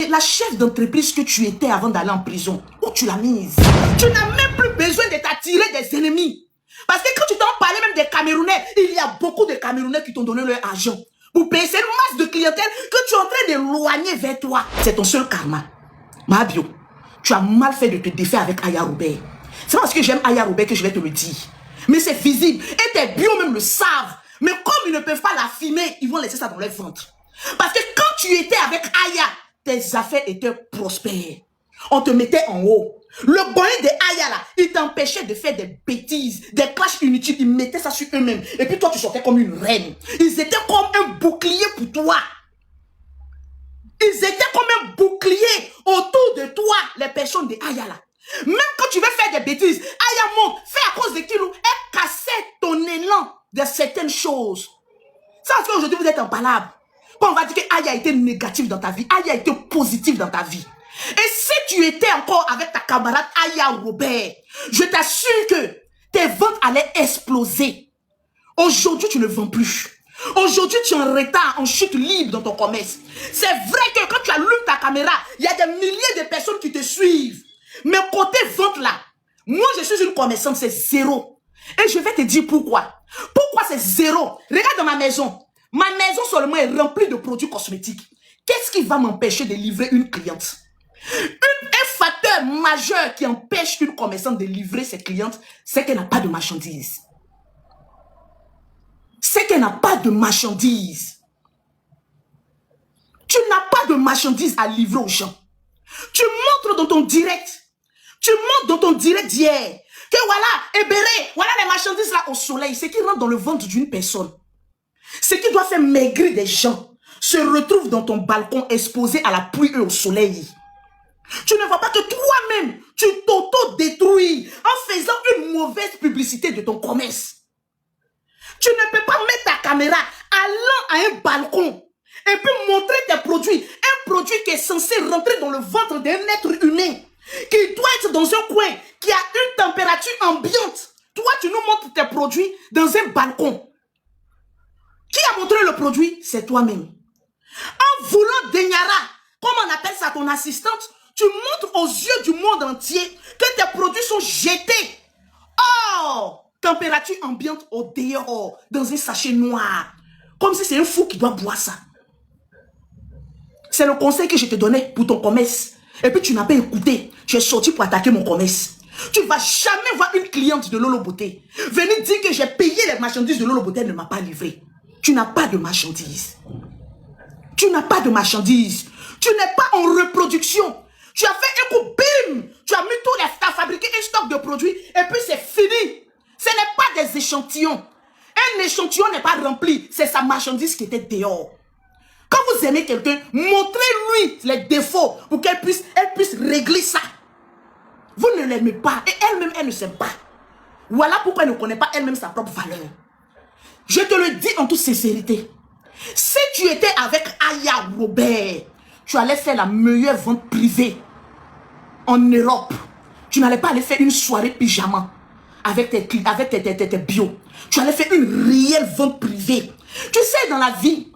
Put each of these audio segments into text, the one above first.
la chef d'entreprise que tu étais avant d'aller en prison, où tu l'as mise? Tu n'as même plus besoin de t'attirer des ennemis. Parce que quand tu t'en parlais même des Camerounais, il y a beaucoup de Camerounais qui t'ont donné leur argent pour payer cette masse de clientèle que tu es en train d'éloigner vers toi. C'est ton seul karma. Mabio, tu as mal fait de te défaire avec Aya Robert. C'est parce que j'aime Aya Robert que je vais te le dire. Mais c'est visible. Et tes bio même le savent. Mais comme ils ne peuvent pas l'affimer, ils vont laisser ça dans leur ventre. Parce que quand tu étais avec Aya, tes affaires étaient prospères. On te mettait en haut. Le bonnet de Aya là, il t'empêchait de faire des bêtises, des clashs inutiles. Ils mettaient ça sur eux-mêmes. Et puis toi, tu sortais comme une reine. Ils étaient comme un bouclier pour toi. Ils étaient comme un bouclier autour de toi, les personnes de Aya là. Même quand tu veux faire des bêtises, Aya monte, fait à cause de Kilo, elle cassait ton élan de certaines choses. Ça, parce qu'aujourd'hui vous êtes en palabre. Quand on va dire que Aya a été négatif dans ta vie, Aya a été positif dans ta vie. Et si tu étais encore avec ta camarade Aya Robert, je t'assure que tes ventes allaient exploser. Aujourd'hui, tu ne vends plus. Aujourd'hui, tu es en retard, en chute libre dans ton commerce. C'est vrai que quand tu allumes ta caméra, il y a des milliers de personnes qui te suivent. Mais côté vente là, moi je suis une commerçante, c'est zéro. Et je vais te dire pourquoi. Pourquoi c'est zéro? Regarde dans ma maison. Ma maison seulement est remplie de produits cosmétiques. Qu'est-ce qui va m'empêcher de livrer une cliente? Un facteur majeur qui empêche une commerçante de livrer ses clientes, c'est qu'elle n'a pas de marchandises. C'est qu'elle n'a pas de marchandises. Tu n'as pas de marchandises à livrer aux gens. Tu montres dans ton direct. Tu montres dans ton direct d'hier que voilà, Ebéré, voilà les marchandises là au soleil. Ce qui rentre dans le ventre d'une personne, ce qui doit faire maigrir des gens, se retrouve dans ton balcon exposé à la pluie et au soleil. Tu ne vois pas que toi-même, tu t'auto-détruis en faisant une mauvaise publicité de ton commerce. Tu ne peux pas mettre ta caméra allant à un balcon et puis montrer tes produits. Un produit qui est censé rentrer dans le ventre d'un être humain, qui doit être dans un coin, qui a une température ambiante. Toi, tu nous montres tes produits dans un balcon. Qui a montré le produit? C'est toi-même. En voulant Denyara, comme on appelle ça ton assistante, tu montres aux yeux du monde entier que tes produits sont jetés. Oh! Température ambiante au dehors, dans un sachet noir. Comme si c'est un fou qui doit boire ça. C'est le conseil que je te donnais pour ton commerce. Et puis tu n'as pas écouté. Tu es sorti pour attaquer mon commerce. Tu ne vas jamais voir une cliente de Lolo Beauté venir dire que j'ai payé les marchandises de Lolo Beauté, elle ne m'a pas livré. Tu n'as pas de marchandises. Tu n'as pas de marchandises. Tu n'es pas en reproduction. Tu as fait un coup, bim! Tu as mis tout, tu as fabriqué un stock de produits et puis c'est fini. Ce n'est pas des échantillons. Un échantillon n'est pas rempli. C'est sa marchandise qui était dehors. Quand vous aimez quelqu'un, montrez-lui les défauts pour qu'elle puisse régler ça. Vous ne l'aimez pas et elle-même, elle ne s'aime pas. Voilà pourquoi elle ne connaît pas elle-même sa propre valeur. Je te le dis en toute sincérité. Si tu étais avec Aya Robert, tu allais faire la meilleure vente privée en Europe. Tu n'allais pas aller faire une soirée pyjama avec tes bio. Tu allais faire une réelle vente privée. Tu sais, dans la vie,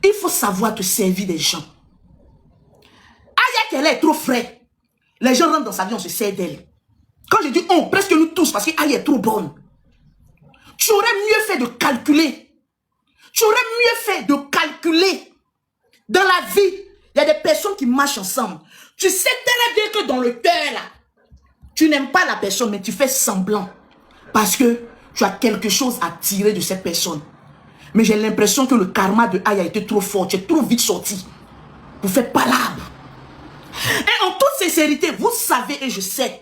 il faut savoir te servir des gens. Aya qu'elle est trop frais. Les gens rentrent dans sa vie, on se sert d'elle. Quand je dis on, presque nous tous, parce qu'Aya est trop bonne. Tu aurais mieux fait de calculer. Tu aurais mieux fait de calculer. Dans la vie, il y a des personnes qui marchent ensemble. Tu sais très bien que dans le cœur, là, tu n'aimes pas la personne, mais tu fais semblant. Parce que tu as quelque chose à tirer de cette personne. Mais j'ai l'impression que le karma de Aya a été trop fort. Tu es trop vite sorti pour faire palabre. Et en toute sincérité, vous savez et je sais,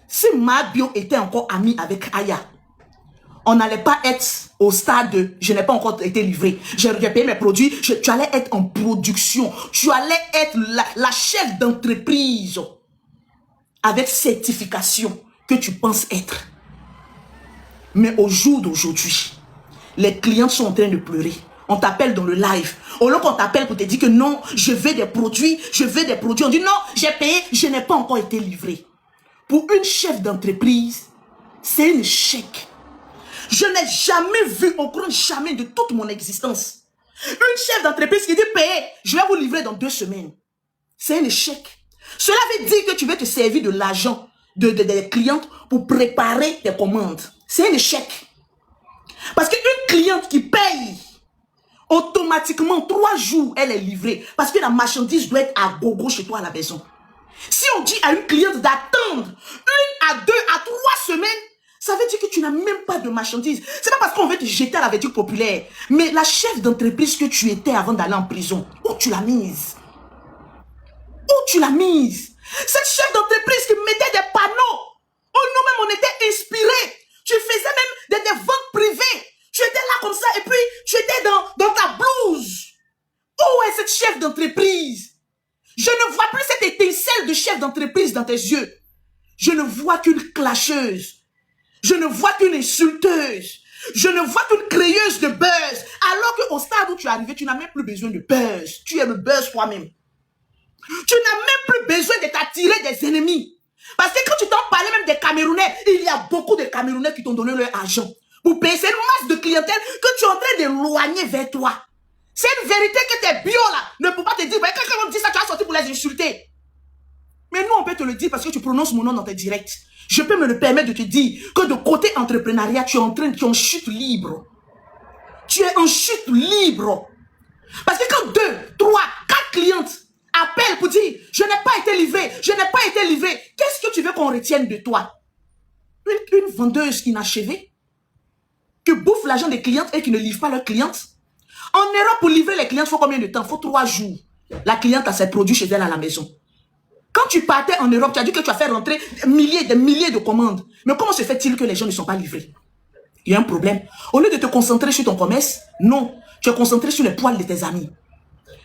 si Mabio était encore ami avec Aya, on n'allait pas être au stade de je n'ai pas encore été livré. J'ai payé mes produits. Tu allais être en production. Tu allais être la chef d'entreprise avec certification que tu penses être. Mais au jour d'aujourd'hui, les clients sont en train de pleurer. On t'appelle dans le live. Au lieu qu'on t'appelle pour te dire que non, je veux des produits, On dit non, j'ai payé, je n'ai pas encore été livré. Pour une chef d'entreprise, c'est un échec. Je n'ai jamais vu, au grand jamais de toute mon existence, une chef d'entreprise qui dit payez, je vais vous livrer dans 2 semaines. C'est un échec. Cela veut dire que tu veux te servir de l'argent des clientes pour préparer tes commandes. C'est un échec. Parce qu'une cliente qui paye, automatiquement, 3 jours, elle est livrée. Parce que la marchandise doit être à gogo chez toi à la maison. Si on dit à une cliente d'attendre 1 à 2 à 3 semaines, ça veut dire que tu n'as même pas de marchandise. C'est pas parce qu'on veut te jeter à la vertu populaire. Mais la chef d'entreprise que tu étais avant d'aller en prison, où tu l'as mise? Où tu l'as mise? Cette chef d'entreprise qui mettait des panneaux. Oh, nous-mêmes, on était inspirés. Tu faisais même des ventes privées. Tu étais là comme ça et puis tu étais dans ta blouse. Où est cette chef d'entreprise? Je ne vois plus cette étincelle de chef d'entreprise dans tes yeux. Je ne vois qu'une clasheuse. Je ne vois qu'une insulteuse. Je ne vois qu'une créeuse de buzz. Alors qu'au stade où tu es arrivé, tu n'as même plus besoin de buzz. Tu es le buzz toi-même. Tu n'as même plus besoin de t'attirer des ennemis. Parce que quand tu t'en parlais même des Camerounais, il y a beaucoup de Camerounais qui t'ont donné leur argent pour payer. C'est une masse de clientèle que tu es en train d'éloigner vers toi. C'est une vérité que tes bio là ne peuvent pas te dire. Quelqu'un me dit ça, tu vas sortir pour les insulter. Mais nous, on peut te le dire parce que tu prononces mon nom dans tes directs. Je peux me le permettre de te dire que de côté entrepreneuriat, tu es en chute libre. Tu es en chute libre. Parce que quand 2, 3, 4 clientes appellent pour dire « Je n'ai pas été livré, je n'ai pas été livré », qu'est-ce que tu veux qu'on retienne de toi? Une vendeuse inachevée, qui bouffe l'argent des clientes et qui ne livre pas leurs clientes. En Europe, pour livrer les clientes, il faut combien de temps? Il faut 3 jours. La cliente a ses produits chez elle à la maison. Quand tu partais en Europe, tu as dit que tu as fait rentrer des milliers de commandes. Mais comment se fait-il que les gens ne sont pas livrés? Il y a un problème. Au lieu de te concentrer sur ton commerce, non. Tu es concentré sur les poils de tes amis.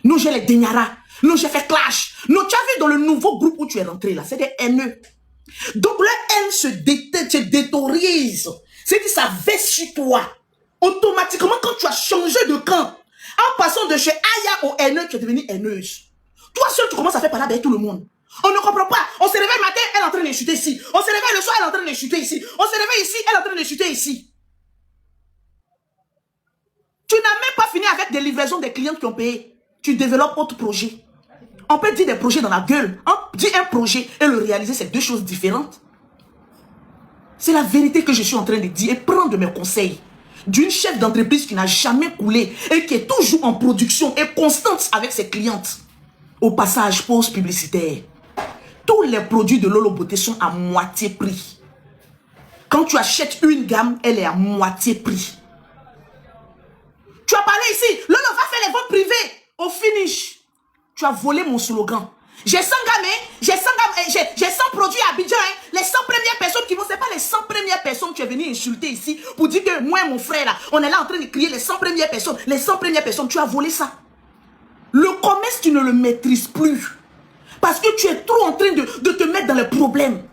Non, j'ai les Denyara. Non, j'ai fait clash. Non, tu as vu dans le nouveau groupe où tu es rentré là, c'est des haineux. Donc leur haine se détériorise. C'est-à-dire ça verse sur toi. Automatiquement, quand tu as changé de camp, en passant de chez Aya au haineux, tu es devenue haineuse. Toi seul, tu commences à faire parler avec tout le monde. On ne comprend pas. On se réveille le matin, elle est en train de chuter ici. On se réveille le soir, elle est en train de chuter ici. On se réveille ici, elle est en train de chuter ici. Tu n'as même pas fini avec des livraisons des clients qui ont payé. Tu développes autre projet. On peut dire des projets dans la gueule. On dit un projet et le réaliser, c'est 2 choses différentes. C'est la vérité que je suis en train de dire. Et prends de mes conseils d'une chef d'entreprise qui n'a jamais coulé et qui est toujours en production et constante avec ses clientes. Au passage, pause publicitaire. Tous les produits de Lolo Beauté sont à moitié prix. Quand tu achètes une gamme, elle est à moitié prix. Tu as parlé ici, Lolo va faire les ventes privées. Au finish, tu as volé mon slogan. J'ai 100 gammes, j'ai 100 produits à Abidjan. Les 100 premières personnes qui vont, c'est pas les 100 premières personnes que tu es venu insulter ici pour dire que moi et mon frère là, on est là en train de crier les 100 premières personnes. Les 100 premières personnes, tu as volé ça. Le commerce, tu ne le maîtrises plus. Parce que tu es trop en train de te mettre dans les problèmes.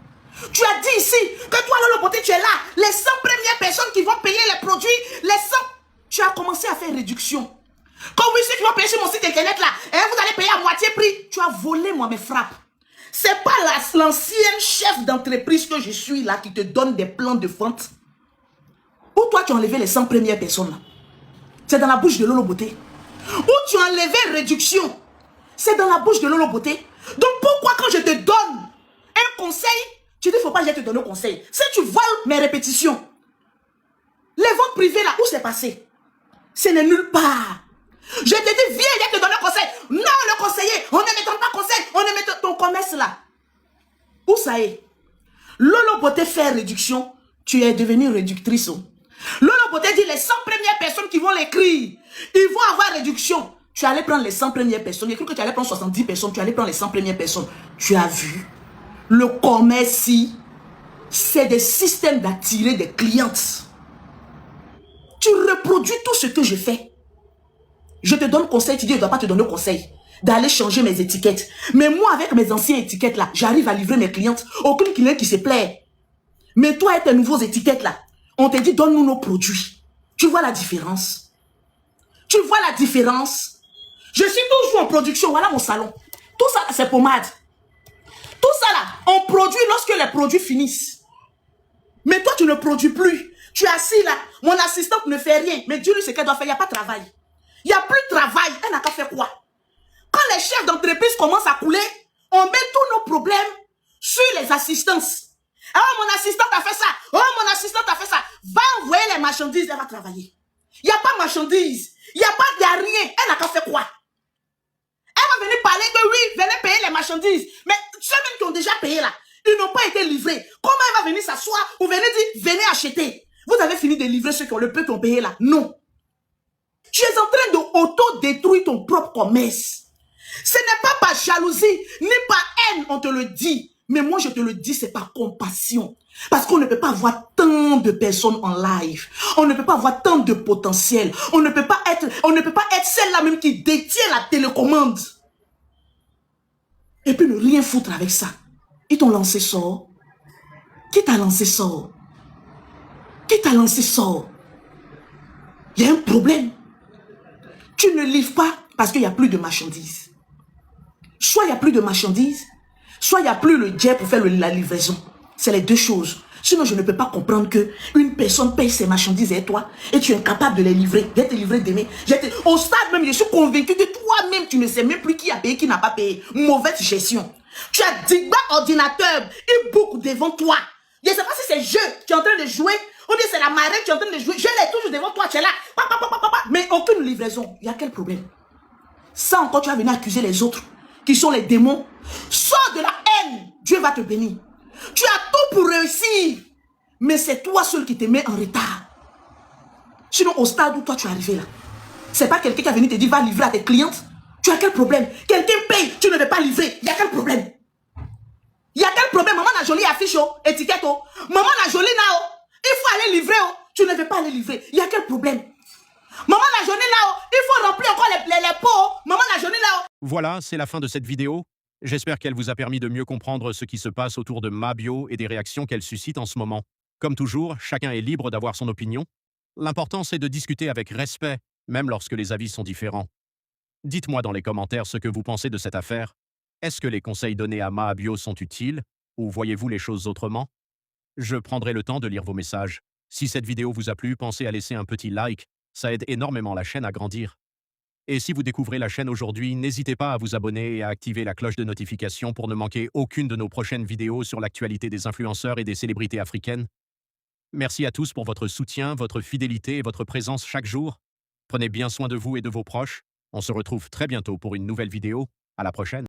Tu as dit ici que toi, Lolo Beauté, tu es là. Les 100 premières personnes qui vont payer les produits, les 100... Tu as commencé à faire réduction. Comme oui, ceux qui vont payer sur mon site internet là, vous allez payer à moitié prix. Tu as volé, moi, mes frappes. C'est pas l'ancienne chef d'entreprise que je suis là qui te donne des plans de vente. Ou toi, tu as enlevé les 100 premières personnes là. C'est dans la bouche de Lolo Beauté. Ou tu as enlevé réduction. C'est dans la bouche de Lolo Beauté. Donc pourquoi quand je te donne un conseil, tu dis il ne faut pas que je te donne un conseil. Si tu vois mes répétitions, les ventes privées là, où c'est passé? Ce n'est nulle part. Je te dis, viens, je te donne un conseil. Non, le conseiller, on ne me donne pas conseil, on ne me donne ton commerce là. Où ça est? Lolo Beauté fait réduction, tu es devenue réductrice. Lolo Beauté dit les 100 premières personnes qui vont l'écrire, ils vont avoir réduction. Tu allais prendre les 100 premières personnes. J'ai cru que tu allais prendre 70 personnes. Tu allais prendre les 100 premières personnes. Tu as vu. Le commerce, c'est des systèmes d'attirer des clientes. Tu reproduis tout ce que je fais. Je te donne conseil. Tu dis, je ne dois pas te donner conseil. D'aller changer mes étiquettes. Mais moi, avec mes anciennes étiquettes là, j'arrive à livrer mes clientes. Aucune client qui se plaît. Mais toi, avec tes nouveaux étiquettes là, on te dit, donne-nous nos produits. Tu vois la différence? Tu vois la différence? Je suis toujours en production. Voilà mon salon. Tout ça, c'est pommade. Tout ça là, on produit lorsque les produits finissent. Mais toi, tu ne produis plus. Tu es assis là. Mon assistante ne fait rien. Mais dis-lui ce qu'elle doit faire. Il n'y a pas de travail. Il n'y a plus de travail. Elle n'a qu'à faire quoi? Quand les chefs d'entreprise commencent à couler, on met tous nos problèmes sur les assistances. Oh, mon assistante a fait ça. Oh, mon assistante a fait ça. Va envoyer les marchandises, elle va travailler. Il n'y a pas de marchandises. Il n'y a pas de rien. Elle n'a qu'à faire quoi? Elle va venir parler de oui, venez payer les marchandises. Mais ceux-mêmes qui ont déjà payé là, ils n'ont pas été livrés. Comment elle va venir s'asseoir ou venir dire, venez acheter? Vous avez fini de livrer ceux qui ont le peu qui ont payé là? Non. Tu es en train de auto-détruire ton propre commerce. Ce n'est pas par jalousie, ni par haine, on te le dit. Mais moi, je te le dis, c'est par compassion. Parce qu'on ne peut pas avoir tant de personnes en live. On ne peut pas avoir tant de potentiel. On ne peut pas être celle-là même qui détient la télécommande. Et puis ne rien foutre avec ça. Ils t'ont lancé sort. Qui t'a lancé sort? Qui t'a lancé sort? Il y a un problème. Tu ne livres pas parce qu'il n'y a plus de marchandises. Soit il n'y a plus de marchandises, soit il n'y a plus le jet pour faire la livraison. C'est les deux choses. Sinon, je ne peux pas comprendre qu'une personne paye ses marchandises et toi, et tu es incapable de les livrer. Je vais te livrer demain. Au stade même, je suis convaincu que toi-même, tu ne sais même plus qui a payé, qui n'a pas payé. Mauvaise gestion. Tu as 10 ordinateurs, et beaucoup devant toi. Je ne sais pas si c'est jeu qui est en train de jouer, ou bien c'est la marée qui est en train de jouer. Je l'ai toujours devant toi, tu es là. Mais aucune livraison. Il y a quel problème? Ça encore, tu vas venir accuser les autres, qui sont les démons. Sors de la haine. Dieu va te bénir. Tu as tout pour réussir. Mais c'est toi seul qui te met en retard. Sinon, au stade où toi tu es arrivé là, c'est pas quelqu'un qui a venu te dire va livrer à tes clientes. Tu as quel problème? Quelqu'un paye, tu ne veux pas livrer. Il y a quel problème? Il y a quel problème? Maman la jolie affiche, étiquette, maman la jolie là, il faut aller livrer, tu ne veux pas aller livrer. Il y a quel problème? Maman la jolie là, il faut remplir encore les pots. Maman la jolie là. Voilà, c'est la fin de cette vidéo. J'espère qu'elle vous a permis de mieux comprendre ce qui se passe autour de Mabio et des réactions qu'elle suscite en ce moment. Comme toujours, chacun est libre d'avoir son opinion. L'important, c'est de discuter avec respect, même lorsque les avis sont différents. Dites-moi dans les commentaires ce que vous pensez de cette affaire. Est-ce que les conseils donnés à Mabio sont utiles, ou voyez-vous les choses autrement? Je prendrai le temps de lire vos messages. Si cette vidéo vous a plu, pensez à laisser un petit like, ça aide énormément la chaîne à grandir. Et si vous découvrez la chaîne aujourd'hui, n'hésitez pas à vous abonner et à activer la cloche de notification pour ne manquer aucune de nos prochaines vidéos sur l'actualité des influenceurs et des célébrités africaines. Merci à tous pour votre soutien, votre fidélité et votre présence chaque jour. Prenez bien soin de vous et de vos proches. On se retrouve très bientôt pour une nouvelle vidéo. À la prochaine.